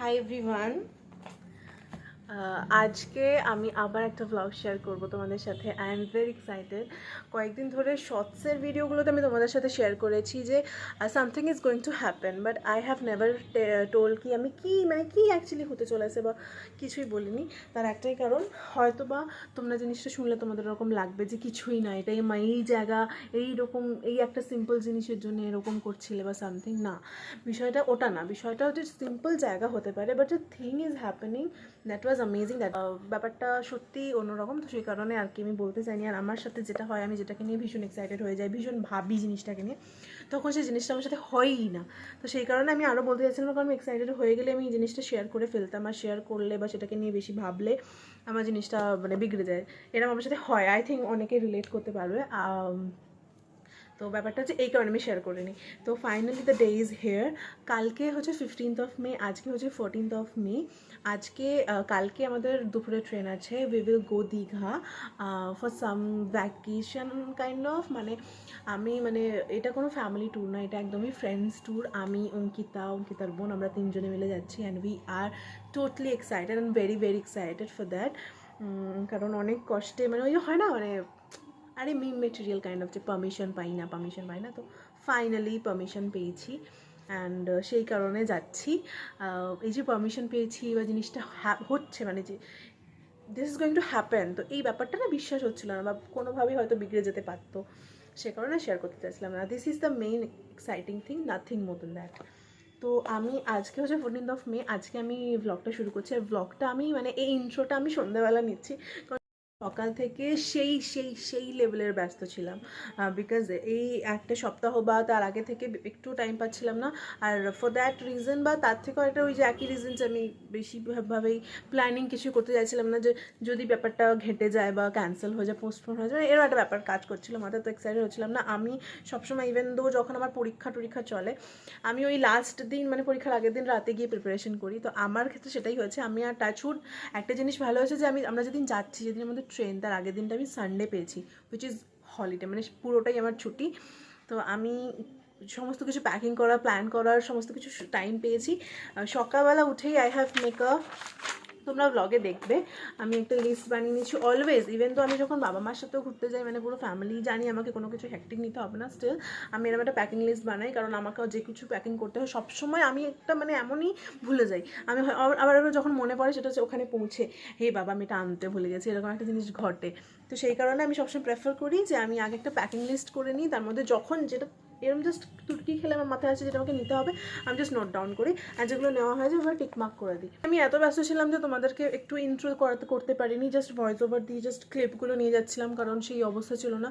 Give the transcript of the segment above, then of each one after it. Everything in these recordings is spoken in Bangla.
Hi everyone. আজকে আমি আবার একটা ব্লগ শেয়ার করবো তোমাদের সাথে। I am very excited. কয়েকদিন ধরে শর্টসের ভিডিওগুলোতে আমি তোমাদের সাথে শেয়ার করেছি যে something is going to happen, but I have never told কি আমি কি অ্যাকচুয়ালি হতে চলেছে বা কিছুই বলিনি। তার একটাই কারণ, হয়তো বা তোমরা জিনিসটা শুনলে তোমাদের এরকম লাগবে যে কিছুই না, এটাই এই জায়গা, এইরকম এই একটা সিম্পল জিনিসের জন্য এরকম করছিলে বা সামথিং। না, বিষয়টা ওটা না, বিষয়টা হচ্ছে সিম্পল জায়গা হতে পারে, but the thing is happening that was amazing. That ব্যাপারটা সত্যিই অন্যরকম। তো সেই কারণে আর কি আমি বলতে চাইনি। আর আমার সাথে যেটা হয়, আমি যেটাকে নিয়ে ভীষণ এক্সাইটেড হয়ে যাই, ভীষণ ভাবি জিনিসটাকে নিয়ে, তখন সেই জিনিসটা আমার সাথে হয়ই না। তো সেই কারণে আমি আরও বলতে চাইছিলাম, কারণ আমি এক্সাইটেড হয়ে গেলে আমি এই জিনিসটা শেয়ার করে ফেলতাম, আর শেয়ার করলে বা সেটাকে নিয়ে বেশি ভাবলে আমার জিনিসটা মানে বিগড়ে যায়। এরকম আমার সাথে হয়, আই থিঙ্ক অনেকে রিলেট করতে পারবে। তো ব্যাপারটা হচ্ছে এই কারণে আমি শেয়ার করিনি। তো finally the day is here. কালকে হচ্ছে 15th অফ মে, আজকে হচ্ছে 14th অফ মে। আজকে কালকে আমাদের দুপুরে ট্রেন আছে। We will go Digha for some vacation kind of. মানে এটা কোনো ফ্যামিলি ট্যুর না, এটা একদমই ফ্রেন্ডস ট্যুর। আমি অঙ্কিতার বোন, আমরা তিনজনে মিলে যাচ্ছি, and we are totally excited and very very excited for that. কারণ অনেক কষ্টে মানে ওই হয় না, মানে আরে মিম মেটেরিয়াল কাইন্ড অফ, যে পারমিশন পাই না, তো ফাইনালি পারমিশন পেয়েছি। অ্যান্ড সেই কারণে যাচ্ছি। এই যে পারমিশন পেয়েছি বা জিনিসটা হচ্ছে, মানে যে this is going to happen, তো এই ব্যাপারটা না বিশ্বাস হচ্ছিল না, বা কোনোভাবেই হয়তো বিগড়ে যেতে পারতো। সে কারণে শেয়ার করতে চাইছিলাম না। This is the main exciting thing, nothing more than that. তো আমি আজকে হচ্ছে 14th অফ মে, আজকে আমি ভ্লগটা শুরু করছি। আর ভ্লগটা আমি মানে এই ইন্ট্রোটা আমি সন্ধ্যাবেলা নিচ্ছি, সকাল থেকে সেই সেই সেই লেভেলের ব্যস্ত ছিলাম, বিকজ এই একটা সপ্তাহ বা তার আগে থেকে একটু টাইম পাচ্ছিলাম না। আর ফর দ্যাট রিজন বা তার থেকেও একটা ওই যে একই রিজন, যে আমি বেশিভাবেই প্ল্যানিং কিছু করতে চাইছিলাম না, যে যদি ব্যাপারটা ঘেটে যায় বা ক্যান্সেল হয়ে যায়, পোস্টপোন হয়ে যায়, এরও একটা ব্যাপার কাজ করছিল মাথায়। তো এক্সাইটেড হচ্ছিলাম না আমি সবসময়। ইভেন দো যখন আমার পরীক্ষা চলে, আমি ওই লাস্ট দিন মানে পরীক্ষার আগের দিন রাতে গিয়ে প্রিপারেশন করি। তো আমার ক্ষেত্রে সেটাই হয়েছে। আমি আর টাচউড, একটা জিনিস ভালো হয়েছে যে আমরা যেদিন যাচ্ছি, যেদিন আমাদের ট্রেন, তার আগের দিনটা আমি সানডে পেয়েছি, হুইচ ইজ হলিডে, মানে পুরোটাই আমার ছুটি। তো আমি সমস্ত কিছু প্যাকিং করা, প্ল্যান করার সমস্ত কিছু টাইম পেয়েছি। সকালবেলা উঠেই আই হ্যাভ মেক আ, তোমরা ব্লগে দেখবে, আমি একটা লিস্ট বানিয়ে নিয়েছি অলওয়েজ। ইভেন তো আমি যখন বাবা মার সাথেও ঘুরতে যাই, মানে পুরো ফ্যামিলি জানি আমাকে কোনো কিছু হ্যাকটিক নিতে হবে না, স্টিল আমি এরকম একটা প্যাকিং লিস্ট বানাই, কারণ আমাকেও যে কিছু প্যাকিং করতে হয় সবসময় আমি একটা মানে এমনই ভুলে যাই। আমি আবার যখন মনে পড়ে, সেটা হচ্ছে ওখানে পৌঁছে, হে বাবা আমি এটা আনতে ভুলে গেছি, এরকম একটা জিনিস ঘটে। তো সেই কারণে আমি সবসময় প্রেফার করি যে আমি আগে একটা প্যাকিং লিস্ট করে নিই, তার মধ্যে যখন যেটা এরকম জাস্ট তুর্কি খেলে আমার মাথায় আছে যেটা আমাকে নিতে হবে, আমি জাস্ট নোট ডাউন করি, আর যেগুলো নেওয়া হয় যে ওভাবে টিকমার্ক করে দিই। আমি এত ব্যস্ত ছিলাম যে তোমাদেরকে একটু ইন্ট্রো করতে পারিনি, জাস্ট ভয়েস ওভার দিয়ে জাস্ট ক্লিপগুলো নিয়ে যাচ্ছিলাম, কারণ সেই অবস্থা ছিল না।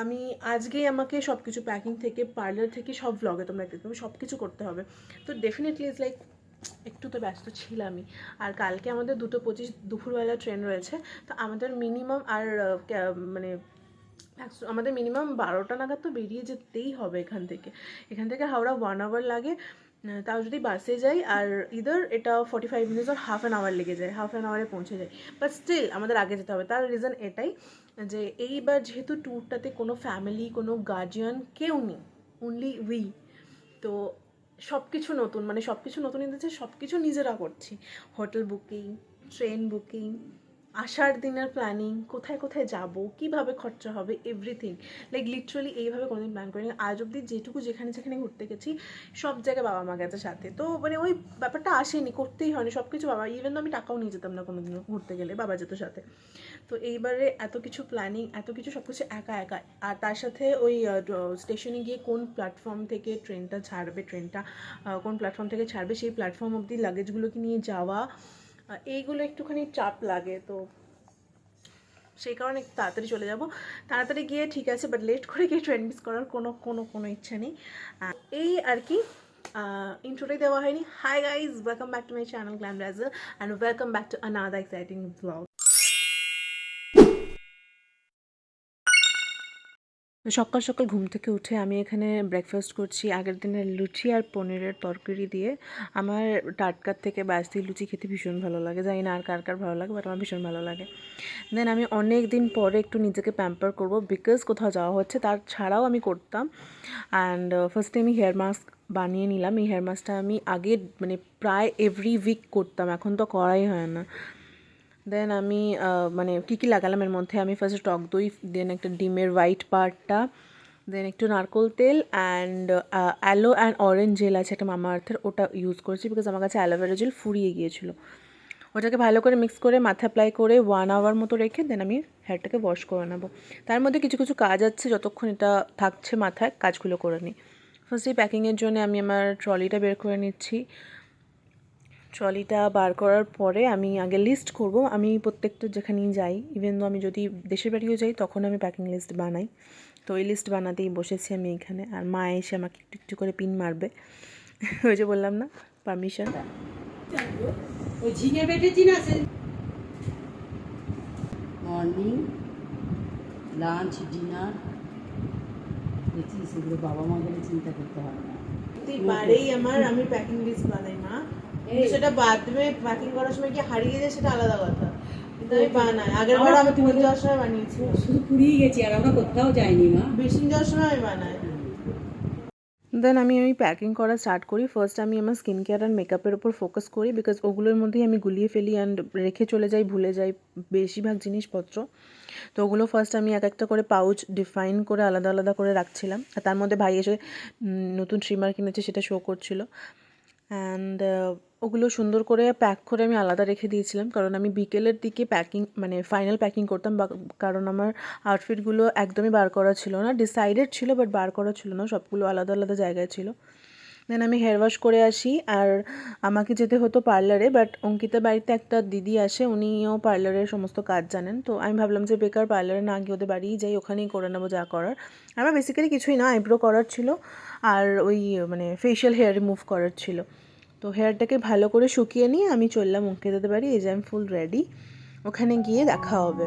আমি আজকেই আমাকে সব কিছু প্যাকিং থেকে পার্লার থেকে সব ভ্লগে তোমরা দেখতে পাবে, সব কিছু করতে হবে। তো ডেফিনেটলি ইটস লাইক একটু তো ব্যস্ত ছিলামই। আর কালকে আমাদের 2:25 দুপুরবেলা ট্রেন রয়েছে। তো আমাদের মিনিমাম আর মানে আমাদের মিনিমাম 12টা নাগাদ তো বেরিয়ে যেতেই হবে এখান থেকে হাওড়া 1 আওয়ার লাগে, তাও যদি বাসে যাই। আর ইদার এটা 45 মিনিটস আর হাফ অ্যান আওয়ার লেগে যায়, হাফ অ্যান আওয়ারে পৌঁছে যায়, বাট স্টিল আমাদের আগে যেতে হবে। তার রিজন এটাই যে এইবার যেহেতু ট্যুরটাতে কোনো ফ্যামিলি, কোনো গার্জিয়ান কেউ নেই, অনলি উই। তো সব কিছু নতুন, মানে সব কিছু নতুন ইন দ্য সেন্স সব কিছু নিজেরা করছি। হোটেল বুকিং, ট্রেন বুকিং, আসার দিনের প্ল্যানিং, কোথায় কোথায় যাব, কীভাবে খরচা হবে, এভরিথিং। লাইক লিটারালি এইভাবে কোনোদিন প্ল্যান করিনি আজ অবধি। যেটুকু যেখানে ঘুরতে গেছি, সব জায়গায় বাবা মা গেছে সাথে। তো মানে ওই ব্যাপারটা আসেনি, করতেই হয়নি, সব কিছু বাবা। ইভেন তো আমি টাকাও নিয়ে যেতাম না কোনোদিনও ঘুরতে গেলে, বাবা যেত সাথে। তো এইবারে এত কিছু প্ল্যানিং, এত কিছু সব কিছু একা। আর তার সাথে ওই স্টেশনে গিয়ে কোন প্ল্যাটফর্ম থেকে ট্রেনটা কোন প্ল্যাটফর্ম থেকে ছাড়বে, সেই প্ল্যাটফর্ম অবধি লাগেজগুলোকে নিয়ে যাওয়া, এইগুলো একটুখানি চাপ লাগে। তো সেই কারণে একটু তাড়াতাড়ি চলে যাব, তাড়াতাড়ি গিয়ে ঠিক আছে, বাট লেট করে গিয়ে ট্রেন মিস করার কোনো ইচ্ছা নেই। এই আর কি, ইন্ট্রোটাই দেওয়া হয়নি। Hi guys, welcome back to my channel Glamdazzle, and welcome back to another exciting blog. সকাল সকাল ঘুম থেকে উঠে আমি এখানে ব্রেকফাস্ট করছি আগের দিনের লুচি আর পনিরের তরকারি দিয়ে। আমার টাটকার থেকে বাসি লুচি খেতে ভীষণ ভালো লাগে, জানি না আর কার কার ভালো লাগে, বাট আমার ভীষণ ভালো লাগে। দেন আমি অনেক দিন পরে একটু নিজেকে প্যাম্পার করব, বিকজ কোথাও যাওয়া হচ্ছে, তার ছাড়াও আমি করতাম। অ্যান্ড ফার্স্টে আমি হেয়ার মাস্ক বানিয়ে নিলাম। এই হেয়ার মাস্কটা আমি আগে মানে প্রায় এভরি উইক করতাম, এখন তো করাই হয় না। দেন আমি মানে কী কী লাগালাম এর মধ্যে, আমি ফার্স্টে টক দই, দেন একটা ডিমের হোয়াইট পার্টটা, দেন একটু নারকোল তেল and aloe and orange gel আছে একটা মামা আর্থের, ওটা ইউজ করেছি বিকজ আমার কাছে অ্যালোভেরা জেল ফুরিয়ে গিয়েছিলো। ওটাকে ভালো করে মিক্স করে মাথা অ্যাপ্লাই করে 1 আওয়ার মতো রেখে দেন আমি হেয়ারটাকে ওয়াশ করে নেবো। তার মধ্যে কিছু কিছু কাজ আছে, যতক্ষণ এটা থাকছে মাথায় কাজগুলো করে নিই। ফার্স্টে প্যাকিংয়ের জন্য আমি আমার ট্রলিটা বের করে নিচ্ছি। ট্রলিটা বার করার পরে আমি আগে লিস্ট করব। আমি প্রত্যেকটা যেখানেই যাই, ইভেন তো আমি যদি দেশের বাড়িও যাই তখন আমি প্যাকিং লিস্ট বানাই। তো ওই লিস্ট বানাতেই বসেছি আমি এখানে, আর মা এসে আমাকে একটু একটু করে পিন মারবে। ওই যে বললাম না, পারমিশন। ওই ঝিঙে বেটেছি না সে মর্নিং লাঞ্চ ডিনার দেখি সেগুলো বাবা মা গেলে চিন্তা করতে হবে না। প্রতিবারেই আমি প্যাকিং লিস্ট বানাই মা, সেটা বাথরুমে প্যাকিং করার সময় কি হারিয়ে যায় সেটা আলাদা কথা, কিন্তু আমি বানাই। আগের বার আমি পুরী যাওয়ার সময় বানিয়েছি, শুধু পুরীই গেছি আর আমরা কোথাও যাইনি মা, বেশিং যাওয়ার সময় আমি বানাই। দেন আমি প্যাকিং করা স্টার্ট করি। ফার্স্ট আমি আমার স্কিন কেয়ার অ্যান্ড মেকআপের ওপর ফোকাস করি বিকজ ওগুলোর মধ্যেই আমি গুলিয়ে ফেলি অ্যান্ড রেখে চলে যাই, ভুলে যাই বেশিরভাগ জিনিসপত্র। তো ওগুলো ফার্স্ট আমি এক একটা করে পাউচ ডিফাইন করে আলাদা আলাদা করে রাখছিলাম, আর তার মধ্যে ভাই এসে নতুন ট্রিমার কিনেছে সেটা শো করছিল। অ্যান্ড ওগুলো সুন্দর করে প্যাক করে আমি আলাদা রেখে দিয়েছিলাম, কারণ আমি বিকেলের দিকে প্যাকিং মানে ফাইনাল প্যাকিং করতাম, কারণ আমার আউটফিটগুলো একদমই বার করা ছিল না, ডিসাইডেড ছিল বাট বার করা ছিল না, সবগুলো আলাদা আলাদা জায়গায় ছিল। দেন আমি হেয়ার ওয়াশ করে আসি, আর আমাকে যেতে হতো পার্লারে, বাট অঙ্কিতার বাড়িতে একটা দিদি আসে, উনিও পার্লারের সমস্ত কাজ জানেন। তো আমি ভাবলাম যে বেকার পার্লারে না গিয়ে ওদের বাড়িই যাই, ওখানেই করে নেবো যা করার। আমার বেসিক্যালি কিছুই না, আইব্রো করার ছিল আর ওই মানে ফেশিয়াল হেয়ার রিমুভ করার ছিল। তো হেয়ারটাকে ভালো করে শুকিয়ে নিয়ে আমি চললাম অঙ্কিতাদের বাড়ি। এই যে আমি ফুল রেডি, ওখানে গিয়ে দেখা হবে।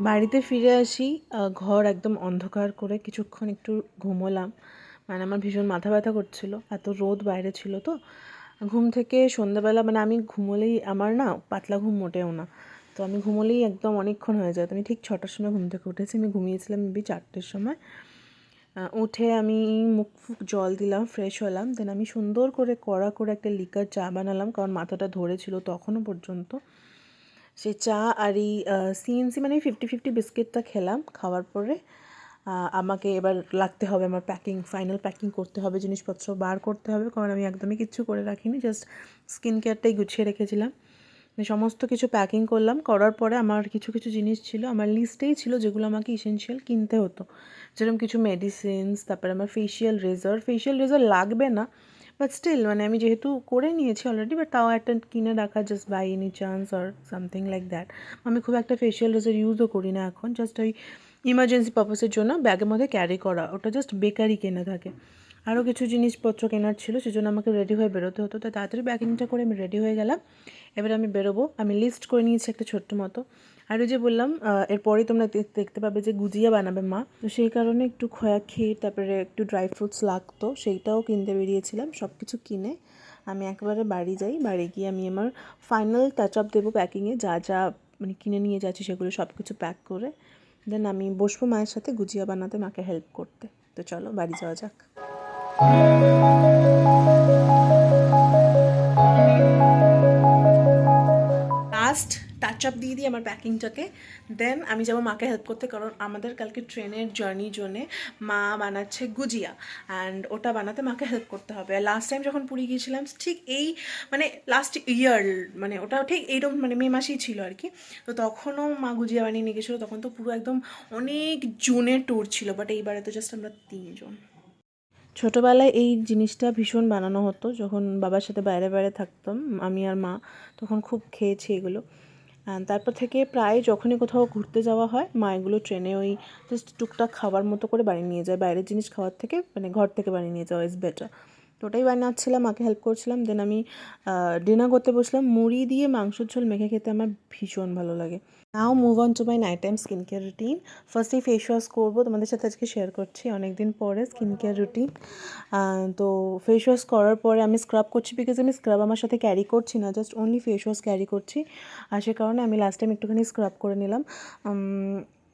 বাড়িতে ফিরে আসি, ঘর একদম অন্ধকার করে কিছুক্ষণ একটু ঘুমোলাম, মানে আমার ভীষণ মাথা ব্যথা করছিল, এত রোদ বাইরে ছিল। তো ঘুম থেকে সন্ধ্যাবেলা মানে আমি ঘুমোলেই আমার না পাতলা ঘুম মোটেও না, তো আমি ঘুমোলেই একদম অনেকক্ষণ হয়ে যায়। তো আমি ঠিক 6টার সময় ঘুম থেকে উঠেছি, আমি ঘুমিয়েছিলাম মেবি 4টের সময়। উঠে আমি মুখ ফুক জল দিলাম, ফ্রেশ হলাম, দেন আমি সুন্দর করে কড়া করে একটা লিকার চা বানালাম, কারণ মাথাটা ধরেছিল তখনও পর্যন্ত। সে চা আর এই সিএনসি মানে 50-50 বিস্কিটটা খেলাম। খাওয়ার পরে আমাকে এবার লাগতে হবে আমার ফাইনাল প্যাকিং করতে হবে, জিনিসপত্র বার করতে হবে, কারণ আমি একদমই কিচ্ছু করে রাখিনি, জাস্ট স্কিন কেয়ারটাই গুছিয়ে রেখেছিলাম। সমস্ত কিছু প্যাকিং করলাম, করার পরে আমার কিছু কিছু জিনিস ছিল আমার লিস্টেই ছিল যেগুলো আমাকে ইসেনশিয়াল কিনতে হতো, যেরকম কিছু মেডিসিনস, তারপরে আমার ফেশিয়াল রেজার লাগবে না, বাট স্টিল মানে আমি যেহেতু করে নিয়েছি অলরেডি, বাট তাও একটা কিনে রাখা, just by any chance or something like that. আমি খুব একটা ফেশিয়াল রেজার ইউজও করি না এখন, জাস্ট ওই ইমার্জেন্সি পারপাসের জন্য ব্যাগের মধ্যে ক্যারি করা, ওটা জাস্ট বেকারই কেনা থাকে। আরও কিছু জিনিসপত্র কেনার ছিল, সেজন্য আমাকে রেডি হয়ে বেরোতে হতো, তাই তাড়াতাড়ি প্যাকিংটা করে আমি রেডি হয়ে গেলাম। এবার আমি বেরোবো, আমি লিস্ট করে নিয়েছি একটা ছোট্ট মতো। আর ওই যে বললাম এরপরেই তোমরা দেখতে পাবে যে গুজিয়া বানাবে মা, তো সেই কারণে একটু খোয়া ক্ষীর, তারপরে একটু ড্রাই ফ্রুটস লাগতো, সেইটাও কিনতে বেরিয়েছিলাম। সব কিছু কিনে আমি একবারে বাড়ি যাই, বাড়ি গিয়ে আমি আমার ফাইনাল টাচ আপ দেবো প্যাকিংয়ে, যা যা মানে কিনে নিয়ে যাচ্ছি সেগুলো সব কিছু প্যাক করে দেন আমি বসবো মায়ের সাথে গুজিয়া বানাতে, মাকে হেল্প করতে। তো চলো বাড়ি যাওয়া যাক। লাস্ট টাচ আপ দিয়ে দিই আমার প্যাকিংটাকে, দেন আমি যাবো মাকে হেল্প করতে, কারণ আমাদের কালকে ট্রেনের জার্নির জন্যে মা বানাচ্ছে গুজিয়া, অ্যান্ড ওটা বানাতে মাকে হেল্প করতে হবে। আর লাস্ট টাইম যখন পুরী গিয়েছিলাম ঠিক এই মানে লাস্ট ইয়ার মানে ওটাও ঠিক এইরকম মানে মে মাসেই ছিল আর কি, তো তখনও মা গুজিয়া বানিয়ে নিয়ে গেছিলো, তখন তো পুরো একদম অনেক জনের ট্যুর ছিল, বাট এইবারে তো জাস্ট আমরা 3জন। ছোটোবেলায় এই জিনিসটা ভীষণ বানানো হতো, যখন বাবার সাথে বাইরে বাইরে থাকতাম আমি আর মা, তখন খুব খেয়েছি এগুলো। তারপর থেকে প্রায় যখনই কোথাও ঘুরতে যাওয়া হয় মা এগুলো ট্রেনে ওই জাস্ট টুকটাক খাবার মতো করে বানিয়ে নিয়ে যায়, বাইরের জিনিস খাওয়ার থেকে মানে ঘর থেকে বানিয়ে নিয়ে যাওয়া ইজ বেটার। তো ওটাই বানাচ্ছিলাম, মাকে হেল্প করছিলাম। দেন আমি ডিনার করতে বসলাম। মুড়ি দিয়ে মাংসের ঝোল মেখে খেতে আমার ভীষণ ভালো লাগে। Now move on to my night time skin care routine. ফার্স্টেই ফেস ওয়াশ করবো, তোমাদের সাথে আজকে শেয়ার করছি অনেক দিন পরে স্কিন কেয়ার রুটিন। তো ফেস ওয়াশ করার পরে আমি স্ক্রাব করছি, বিকজ আমি স্ক্রাব আমার সাথে ক্যারি করছি না, just only face wash carry করছি। আর সে কারণে আমি লাস্ট টাইম একটুখানি স্ক্রাব করে নিলাম।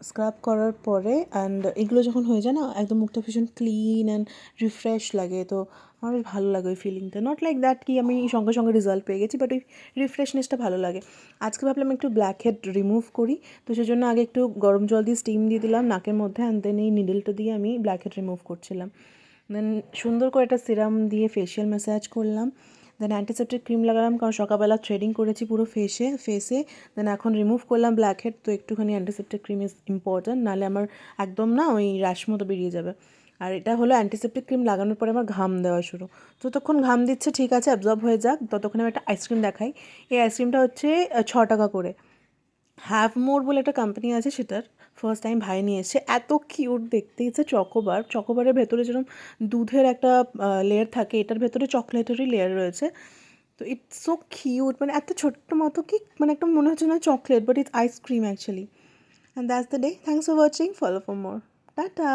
স্ক্রাব করার পরে অ্যান্ড এগুলো যখন হয়ে যায় না, একদম মুখটা ভীষণ ক্লিন অ্যান্ড রিফ্রেশ লাগে। তো আমার বেশ ভালো লাগে ওই ফিলিংটা, নট লাইক দ্যাট কি আমি সঙ্গে সঙ্গে রেজাল্ট পেয়ে গেছি, বাট ওই রিফ্রেশনেসটা ভালো লাগে। আজকে ভাবলাম একটু ব্ল্যাক হেড রিমুভ করি, তো সেজন্য আগে একটু গরম জল দিয়ে স্টিম দিয়ে দিলাম নাকের মধ্যে, অ্যান্ড দেন এই নিডলটা দিয়ে আমি ব্ল্যাক হেড রিমুভ করছিলাম। দেন সুন্দর করে একটা সিরাম দিয়ে ফেশিয়াল ম্যাসাজ করলাম। দেন অ্যান্টিসেপ্টিক ক্রিম লাগালাম, কারণ সকালবেলা থ্রেডিং করেছি পুরো ফেসে। দেন এখন রিমুভ করলাম ব্ল্যাক হেড, তো একটুখানি অ্যান্টিসেপ্টিক ক্রিম ইজ ইম্পর্ট্যান্ট, নাহলে আমার একদম না ওই র্যাশ মতো বেরিয়ে যাবে। আর এটা হলো অ্যান্টিসেপ্টিক ক্রিম লাগানোর পরে আমার ঘাম দেওয়া শুরু। যতক্ষণ ঘাম দিচ্ছে ঠিক আছে, অ্যাবজর্ব হয়ে যাক, ততক্ষণ আমি একটা আইসক্রিম দেখাই। এই আইসক্রিমটা হচ্ছে 6 টাকা করে। হ্যাভ মোর বলে একটা কোম্পানি আছে, সেটার ফার্স্ট টাইম ভাই নিয়ে এসছে। এত কিউট দেখতে, ইচ্ছে চকোবারের ভেতরে যেরকম দুধের একটা লেয়ার থাকে, এটার ভেতরে চকলেটেরই লেয়ার রয়েছে। তো ইটস সো কিউট, মানে এত ছোট্ট মতো কি, মানে একটা মনে হচ্ছে না chocolate, but it's ice cream actually. And that's the day. Thanks for watching, follow for more, tata.